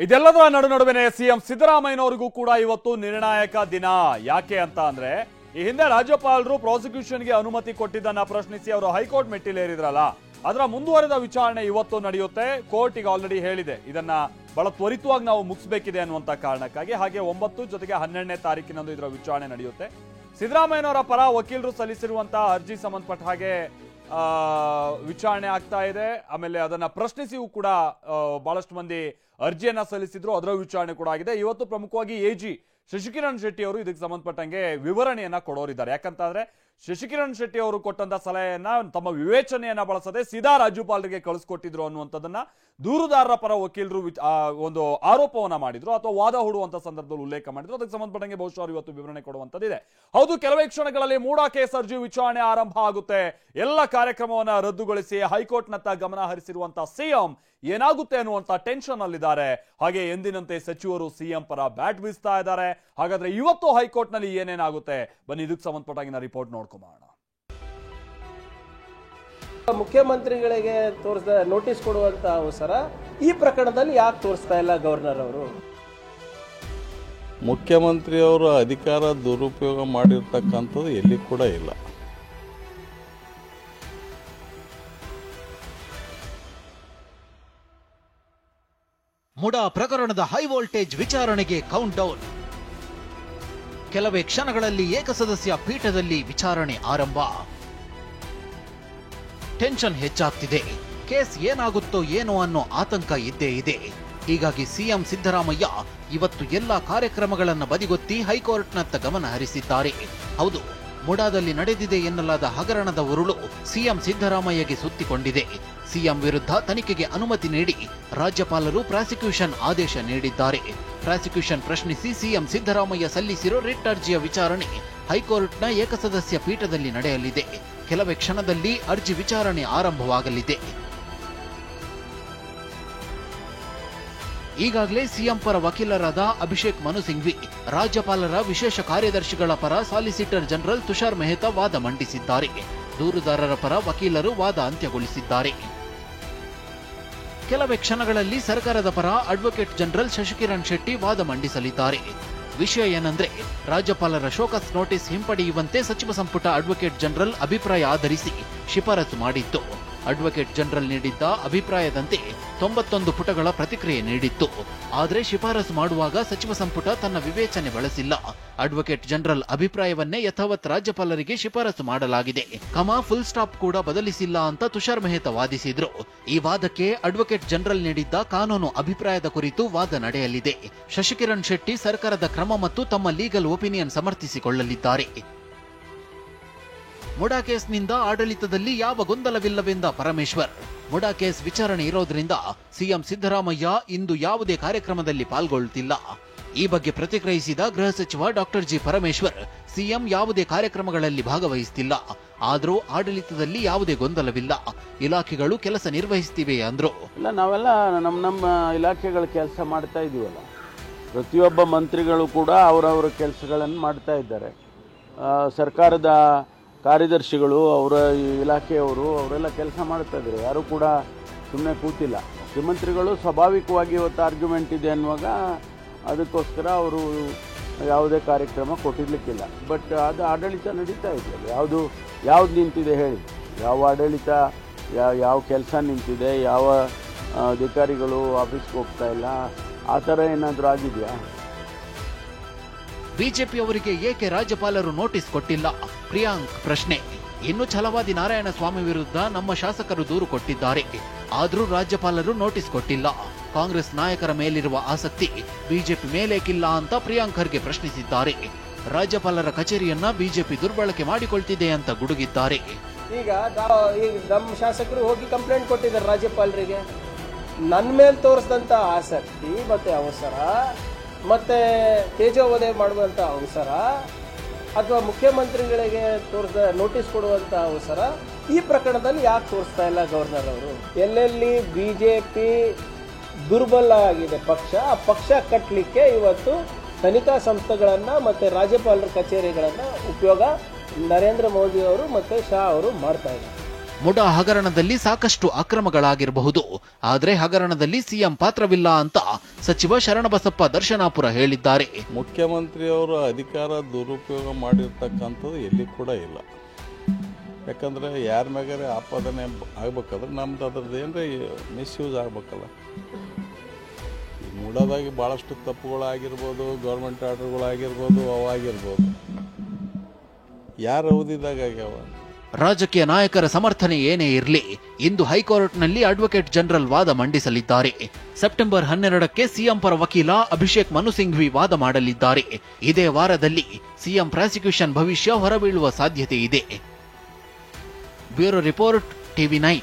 ಇದೆಲ್ಲದರ ನಡುವೆ ಸಿಎಂ ಸಿದ್ದರಾಮಯ್ಯನವರಿಗೂ ಕೂಡ ಇವತ್ತು ನಿರ್ಣಾಯಕ ದಿನ. ಯಾಕೆ ಅಂತ ಅಂದ್ರೆ ಈ ಹಿಂದೆ ರಾಜ್ಯಪಾಲರು ಪ್ರಾಸಿಕ್ಯೂಷನ್ಗೆ ಅನುಮತಿ ಕೊಟ್ಟಿದ್ದನ್ನ ಪ್ರಶ್ನಿಸಿ ಅವರು ಹೈಕೋರ್ಟ್ ಮೆಟ್ಟಿಲೇರಿದ್ರಲ್ಲ, ಅದರ ಮುಂದುವರೆದ ವಿಚಾರಣೆ ಇವತ್ತು ನಡೆಯುತ್ತೆ. ಕೋರ್ಟ್ ಈಗ ಆಲ್ರೆಡಿ ಹೇಳಿದೆ ಇದನ್ನ ಬಹಳ ತ್ವರಿತವಾಗಿ ನಾವು ಮುಗಿಸಬೇಕಿದೆ ಅನ್ನುವಂತ ಕಾರಣಕ್ಕಾಗಿ. ಹಾಗೆ 9 ಜೊತೆಗೆ 12ನೇ ತಾರೀಕಿನಂದು ಇದರ ವಿಚಾರಣೆ ನಡೆಯುತ್ತೆ. ಸಿದ್ದರಾಮಯ್ಯನವರ ಪರ ವಕೀಲರು ಸಲ್ಲಿಸಿರುವಂತಹ ಅರ್ಜಿ ಸಂಬಂಧಪಟ್ಟ ಹಾಗೆ ವಿಚಾರಣೆ ಆಗ್ತಾ ಇದೆ. ಆಮೇಲೆ ಅದನ್ನ ಪ್ರಶ್ನಿಸಿಯೂ ಕೂಡ ಬಹಳಷ್ಟು ಮಂದಿ ಅರ್ಜಿಯನ್ನ ಸಲ್ಲಿಸಿದ್ರು, ಅದರ ವಿಚಾರಣೆ ಕೂಡ ಆಗಿದೆ. ಇವತ್ತು ಪ್ರಮುಖವಾಗಿ ಎಜಿ ಶಶಿಕಿರಣ್ ಶೆಟ್ಟಿ ಅವರು ಇದಕ್ಕೆ ಸಂಬಂಧಪಟ್ಟಂಗೆ ವಿವರಣೆಯನ್ನ ಕೊಡೋರಿದ್ದಾರೆ. ಯಾಕಂತಂದ್ರೆ ಶಶಿಕಿರಣ್ ಶೆಟ್ಟಿ ಅವರು ಕೊಟ್ಟಂತ ಸಲಹೆಯನ್ನ ತಮ್ಮ ವಿವೇಚನೆಯನ್ನ ಬಳಸದೆ ಸೀದಾ ರಾಜ್ಯಪಾಲರಿಗೆ ಕಳಿಸ್ಕೊಟ್ಟಿದ್ರು ಅನ್ನುವಂಥದ್ದನ್ನ ದೂರುದಾರರ ಪರ ವಕೀಲರು ಒಂದು ಆರೋಪವನ್ನ ಮಾಡಿದ್ರು ಅಥವಾ ವಾದ ಹೂಡುವಂತ ಸಂದರ್ಭದಲ್ಲಿ ಉಲ್ಲೇಖ ಮಾಡಿದ್ರು. ಅದಕ್ಕೆ ಸಂಬಂಧಪಟ್ಟಂಗೆ ಬಹುಶಃ ಇವತ್ತು ವಿವರಣೆ ಕೊಡುವಂತದ್ದಿದೆ. ಹೌದು, ಕೆಲವೇ ಕ್ಷಣಗಳಲ್ಲಿ ಮೂಡಾ ಕೇಸ್ ಅರ್ಜಿ ವಿಚಾರಣೆ ಆರಂಭ ಆಗುತ್ತೆ. ಎಲ್ಲ ಕಾರ್ಯಕ್ರಮವನ್ನ ರದ್ದುಗೊಳಿಸಿ ಹೈಕೋರ್ಟ್ನತ್ತ ಗಮನ ಹರಿಸಿರುವಂತಹ ಸಿಎಂ ಏನಾಗುತ್ತೆ ಅನ್ನುವಂತ ಟೆನ್ಷನ್ ಅಲ್ಲಿದ್ದಾರೆ. ಹಾಗೆ ಎಂದಿನಂತೆ ಸಚಿವರು ಸಿಎಂ ಪರ ಬ್ಯಾಟ್ ಬೀಸ್ತಾ ಇದ್ದಾರೆ. ಹಾಗಾದ್ರೆ ಇವತ್ತು ಹೈಕೋರ್ಟ್ ನಲ್ಲಿ ಏನೇನಾಗುತ್ತೆ, ಬನ್ನಿ ಇದಕ್ಕೆ ಸಂಬಂಧಪಟ್ಟಾಗಿನ ರಿಪೋರ್ಟ್ ನೋಡ್ಕೊಂಬೋಣ. ಮುಖ್ಯಮಂತ್ರಿಗಳಿಗೆ ತೋರಿಸಿದ ನೋಟಿಸ್ ಕೊಡುವಂತ ಅವಸರ ಈ ಪ್ರಕರಣದಲ್ಲಿ ಯಾಕೆ ತೋರಿಸ್ತಾ ಇಲ್ಲ ಗವರ್ನರ್ ಅವರು? ಮುಖ್ಯಮಂತ್ರಿಯವರು ಅಧಿಕಾರ ದುರುಪಯೋಗ ಮಾಡಿರ್ತಕ್ಕಂಥದ್ದು ಎಲ್ಲಿ ಕೂಡ ಇಲ್ಲ. ಮುಡಾ ಪ್ರಕರಣದ ಹೈ ವೋಲ್ಟೇಜ್ ವಿಚಾರಣೆಗೆ ಕೌಂಟ್ ಡೌನ್. ಕೆಲವೇ ಕ್ಷಣಗಳಲ್ಲಿ ಏಕಸದಸ್ಯ ಪೀಠದಲ್ಲಿ ವಿಚಾರಣೆ ಆರಂಭ. ಟೆನ್ಷನ್ ಹೆಚ್ಚಾಗ್ತಿದೆ. ಕೇಸ್ ಏನಾಗುತ್ತೋ ಏನೋ ಅನ್ನೋ ಆತಂಕ ಇದ್ದೇ ಇದೆ. ಹೀಗಾಗಿ ಸಿಎಂ ಸಿದ್ದರಾಮಯ್ಯ ಇವತ್ತು ಎಲ್ಲಾ ಕಾರ್ಯಕ್ರಮಗಳನ್ನು ಬದಿಗೊತ್ತಿ ಹೈಕೋರ್ಟ್ನತ್ತ ಗಮನ ಹರಿಸಿದ್ದಾರೆ. ಹೌದು, ಮುಡಾದಲ್ಲಿ ನಡೆದಿದೆ ಎನ್ನಲಾದ ಹಗರಣದ ಉರುಳು ಸಿಎಂ ಸಿದ್ದರಾಮಯ್ಯಗೆ ಸುತ್ತಿಕೊಂಡಿದೆ. ಸಿಎಂ ವಿರುದ್ಧ ತನಿಖೆಗೆ ಅನುಮತಿ ನೀಡಿ ರಾಜ್ಯಪಾಲರು ಪ್ರಾಸಿಕ್ಯೂಷನ್ ಆದೇಶ ನೀಡಿದ್ದಾರೆ. ಪ್ರಾಸಿಕ್ಯೂಷನ್ ಪ್ರಶ್ನಿಸಿ ಸಿಎಂ ಸಿದ್ದರಾಮಯ್ಯ ಸಲ್ಲಿಸಿರೋ ರಿಟ್ ಅರ್ಜಿಯ ವಿಚಾರಣೆ ಹೈಕೋರ್ಟ್ನ ಏಕಸದಸ್ಯ ಪೀಠದಲ್ಲಿ ನಡೆಯಲಿದೆ. ಕೆಲವೇ ಕ್ಷಣದಲ್ಲಿ ಅರ್ಜಿ ವಿಚಾರಣೆ ಆರಂಭವಾಗಲಿದೆ. ಈಗಾಗಲೇ ಸಿಎಂ ಪರ ವಕೀಲರಾದ ಅಭಿಷೇಕ್ ಮನು ಸಿಂಘ್ವಿ ರಾಜ್ಯಪಾಲರ ವಿಶೇಷ ಕಾರ್ಯದರ್ಶಿಗಳ ಪರ ಸಾಲಿಸಿಟರ್ ಜನರಲ್ ತುಷಾರ್ ಮೆಹ್ತಾ ವಾದ ಮಂಡಿಸಿದ್ದಾರೆ. ದೂರುದಾರರ ಪರ ವಕೀಲರು ವಾದ ಅಂತ್ಯಗೊಳಿಸಿದ್ದಾರೆ. ಕೆಲವೇ ಕ್ಷಣಗಳಲ್ಲಿ ಸರ್ಕಾರದ ಪರ ಅಡ್ವೊಕೇಟ್ ಜನರಲ್ ಶಶಿಕಿರಣ್ ಶೆಟ್ಟಿ ವಾದ ಮಂಡಿಸಲಿದ್ದಾರೆ. ವಿಷಯ ಏನಂದ್ರೆ, ರಾಜ್ಯಪಾಲರ ಶೋಕಾಸ್ ನೋಟಿಸ್ ಹಿಂಪಡೆಯುವಂತೆ ಸಚಿವ ಸಂಪುಟ ಅಡ್ವೊಕೇಟ್ ಜನರಲ್ ಅಭಿಪ್ರಾಯ ಆಧರಿಸಿ ಶಿಫಾರಸು ಮಾಡಿತ್ತು. ಅಡ್ವೊಕೇಟ್ ಜನರಲ್ ನೀಡಿದ್ದ ಅಭಿಪ್ರಾಯದಂತೆ 91 ಪುಟಗಳ ಪ್ರತಿಕ್ರಿಯೆ ನೀಡಿತ್ತು. ಆದರೆ ಶಿಫಾರಸು ಮಾಡುವಾಗ ಸಚಿವ ಸಂಪುಟ ತನ್ನ ವಿವೇಚನೆ ಬಳಸಿಲ್ಲ. ಅಡ್ವೊಕೇಟ್ ಜನರಲ್ ಅಭಿಪ್ರಾಯವನ್ನೇ ಯಥಾವತ್ ರಾಜ್ಯಪಾಲರಿಗೆ ಶಿಫಾರಸು ಮಾಡಲಾಗಿದೆ. ಫುಲ್ ಸ್ಟಾಪ್ ಕೂಡ ಬದಲಿಸಿಲ್ಲ ಅಂತ ತುಷಾರ್ ಮೆಹ್ತಾ ವಾದಿಸಿದ್ರು. ಈ ವಾದಕ್ಕೆ ಅಡ್ವೊಕೇಟ್ ಜನರಲ್ ನೀಡಿದ್ದ ಕಾನೂನು ಅಭಿಪ್ರಾಯದ ಕುರಿತು ವಾದ ನಡೆಯಲಿದೆ. ಶಶಿಕಿರಣ್ ಶೆಟ್ಟಿ ಸರ್ಕಾರದ ಕ್ರಮ ಮತ್ತು ತಮ್ಮ ಲೀಗಲ್ ಒಪಿನಿಯನ್ ಸಮರ್ಥಿಸಿಕೊಳ್ಳಲಿದ್ದಾರೆ. ಮುಡಾ ಕೇಸ್ನಿಂದ ಆಡಳಿತದಲ್ಲಿ ಯಾವ ಗೊಂದಲವಿಲ್ಲವೆಂದ ಪರಮೇಶ್ವರ್, ಮುಡಾ ಕೇಸ್ ವಿಚಾರಣೆ ಇರೋದ್ರಿಂದ ಸಿಎಂ ಸಿದ್ದರಾಮಯ್ಯ ಇಂದು ಯಾವುದೇ ಕಾರ್ಯಕ್ರಮದಲ್ಲಿ ಪಾಲ್ಗೊಳ್ಳುತ್ತಿಲ್ಲ. ಈ ಬಗ್ಗೆ ಪ್ರತಿಕ್ರಿಯಿಸಿದ ಗೃಹ ಸಚಿವ ಡಾಕ್ಟರ್ ಜಿ ಪರಮೇಶ್ವರ್, ಸಿಎಂ ಯಾವುದೇ ಕಾರ್ಯಕ್ರಮಗಳಲ್ಲಿ ಭಾಗವಹಿಸುತ್ತಿಲ್ಲ. ಆದರೂ ಆಡಳಿತದಲ್ಲಿ ಯಾವುದೇ ಗೊಂದಲವಿಲ್ಲ, ಇಲಾಖೆಗಳು ಕೆಲಸ ನಿರ್ವಹಿಸುತ್ತಿವೆ ಅಂದ್ರು. ನಾವೆಲ್ಲ ನಮ್ಮ ಇಲಾಖೆಗಳ ಕೆಲಸ ಮಾಡ್ತಾ ಇದೀವಲ್ಲ, ಪ್ರತಿಯೊಬ್ಬ ಮಂತ್ರಿಗಳು ಕೂಡ ಅವರವರ ಕೆಲಸಗಳನ್ನು ಮಾಡ್ತಾ ಇದ್ದಾರೆ. ಸರ್ಕಾರದ ಕಾರ್ಯದರ್ಶಿಗಳು, ಅವರ ಇಲಾಖೆಯವರು ಅವರೆಲ್ಲ ಕೆಲಸ ಮಾಡ್ತಾ ಇದ್ದಾರೆ. ಯಾರೂ ಕೂಡ ಸುಮ್ಮನೆ ಕೂತಿಲ್ಲ. ಮುಖ್ಯಮಂತ್ರಿಗಳು ಸ್ವಾಭಾವಿಕವಾಗಿ ಇವತ್ತು ಆರ್ಗ್ಯುಮೆಂಟ್ ಇದೆ ಅನ್ನುವಾಗ ಅದಕ್ಕೋಸ್ಕರ ಅವರು ಯಾವುದೇ ಕಾರ್ಯಕ್ರಮ ಕೊಟ್ಟಿರ್ಲಿಕ್ಕಿಲ್ಲ. ಬಟ್ ಅದು ಆಡಳಿತ ನಡೀತಾ ಇದೆ. ಯಾವುದು ನಿಂತಿದೆ ಹೇಳಿ? ಯಾವ ಆಡಳಿತ, ಯಾವ ಕೆಲಸ ನಿಂತಿದೆ? ಯಾವ ಅಧಿಕಾರಿಗಳು ಆಫೀಸ್ಗೆ ಹೋಗ್ತಾ ಇಲ್ಲ? ಆ ಥರ ಏನಾದರೂ ಆಗಿದೆಯಾ? ಬಿಜೆಪಿಯವರಿಗೆ ಏಕೆ ರಾಜ್ಯಪಾಲರು ನೋಟಿಸ್ ಕೊಟ್ಟಿಲ್ಲ? ಪ್ರಿಯಾಂಕ್ ಪ್ರಶ್ನೆ. ಇನ್ನು ಛಲವಾದಿ ನಾರಾಯಣ ಸ್ವಾಮಿ ವಿರುದ್ಧ ನಮ್ಮ ಶಾಸಕರು ದೂರು ಕೊಟ್ಟಿದ್ದಾರೆ. ಆದರೂ ರಾಜ್ಯಪಾಲರು ನೋಟಿಸ್ ಕೊಟ್ಟಿಲ್ಲ. ಕಾಂಗ್ರೆಸ್ ನಾಯಕರ ಮೇಲಿರುವ ಆಸಕ್ತಿ ಬಿಜೆಪಿ ಮೇಲೇಕಿಲ್ಲ ಅಂತ ಪ್ರಿಯಾಂಕ್ ಖರ್ಗೆ ಪ್ರಶ್ನಿಸಿದ್ದಾರೆ. ರಾಜ್ಯಪಾಲರ ಕಚೇರಿಯನ್ನ ಬಿಜೆಪಿ ದುರ್ಬಳಕೆ ಮಾಡಿಕೊಳ್ತಿದೆ ಅಂತ ಗುಡುಗಿದ್ದಾರೆ. ಈಗ ನಮ್ಮ ಶಾಸಕರು ಹೋಗಿ ಕಂಪ್ಲೇಂಟ್ ಕೊಟ್ಟಿದ್ದಾರೆ ರಾಜ್ಯಪಾಲರಿಗೆ. ನನ್ನ ಮೇಲೆ ತೋರಿಸಿದಂತ ಆಸಕ್ತಿ ಮತ್ತೆ ಅವಸರ ಮತ್ತೆ ತೇಜೋವಧೆ ಮಾಡುವಂತ ಅವಸರ ಅಥವಾ ಮುಖ್ಯಮಂತ್ರಿಗಳಿಗೆ ತೋರಿಸಿದ ನೋಟಿಸ್ ಕೊಡುವಂತ ಅವಸರ ಈ ಪ್ರಕರಣದಲ್ಲಿ ಯಾಕೆ ತೋರಿಸ್ತಾ ಇಲ್ಲ ಗವರ್ನರ್ ಅವರು? ಎಲ್ಲೆಲ್ಲಿ ಬಿಜೆಪಿ ದುರ್ಬಲ ಆಗಿದೆ ಪಕ್ಷ, ಆ ಪಕ್ಷ ಕಟ್ಟಲಿಕ್ಕೆ ಇವತ್ತು ತನಿಖಾ ಸಂಸ್ಥೆಗಳನ್ನ ಮತ್ತೆ ರಾಜ್ಯಪಾಲರ ಕಚೇರಿಗಳನ್ನ ಉಪಯೋಗ ನರೇಂದ್ರ ಮೋದಿ ಅವರು ಮತ್ತೆ ಶಾ ಅವರು ಮಾಡ್ತಾ ಇದ್ದಾರೆ. ಮುಡಾ ಹಗರಣದಲ್ಲಿ ಸಾಕಷ್ಟು ಅಕ್ರಮಗಳಾಗಿರಬಹುದು, ಆದರೆ ಹಗರಣದಲ್ಲಿ ಸಿಎಂ ಪಾತ್ರವಿಲ್ಲ ಅಂತ ಸಚಿವ ಶರಣಬಸಪ್ಪ ದರ್ಶನಾಪುರ ಹೇಳಿದ್ದಾರೆ. ಮುಖ್ಯಮಂತ್ರಿಯವರು ಅಧಿಕಾರ ದುರುಪಯೋಗ ಮಾಡಿರ್ತಕ್ಕಂಥದ್ದು ಎಲ್ಲಿ ಕೂಡ ಇಲ್ಲ. ಯಾಕಂದರೆ ಯಾರ ಮ್ಯಾಗಾರೆ ಆಪಾದನೆ ಆಗ್ಬೇಕಾದ್ರೆ ನಮ್ದು ಅದ್ರದ್ದು ಏನರ ಮಿಸ್ಯೂಸ್ ಆಗ್ಬೇಕಲ್ಲ. ಈ ಮೂಡೋದಾಗಿ ಭಾಳಷ್ಟು ತಪ್ಪುಗಳಾಗಿರ್ಬೋದು, ಗೌರ್ಮೆಂಟ್ ಆರ್ಡರ್ಗಳಾಗಿರ್ಬೋದು, ಅವಾಗಿರ್ಬೋದು. ಯಾರ ಅವಧಿದಾಗ ಆಗ್ಯಾವ? ರಾಜಕೀಯ ನಾಯಕರ ಸಮರ್ಥನೆ ಏನೇ ಇರಲಿ, ಇಂದು ಹೈಕೋರ್ಟ್ನಲ್ಲಿ ಅಡ್ವೊಕೇಟ್ ಜನರಲ್ ವಾದ ಮಂಡಿಸಲಿದ್ದಾರೆ. ಸೆಪ್ಟೆಂಬರ್ 12ಕ್ಕೆ ಸಿಎಂ ಪರ ವಕೀಲ ಅಭಿಷೇಕ್ ಮನು ಸಿಂಘ್ವಿ ವಾದ ಮಾಡಲಿದ್ದಾರೆ. ಇದೇ ವಾರದಲ್ಲಿ ಸಿಎಂ ಪ್ರಾಸಿಕ್ಯೂಷನ್ ಭವಿಷ್ಯ ಹೊರಬೀಳುವ ಸಾಧ್ಯತೆ ಇದೆ. Bureau report, TV9.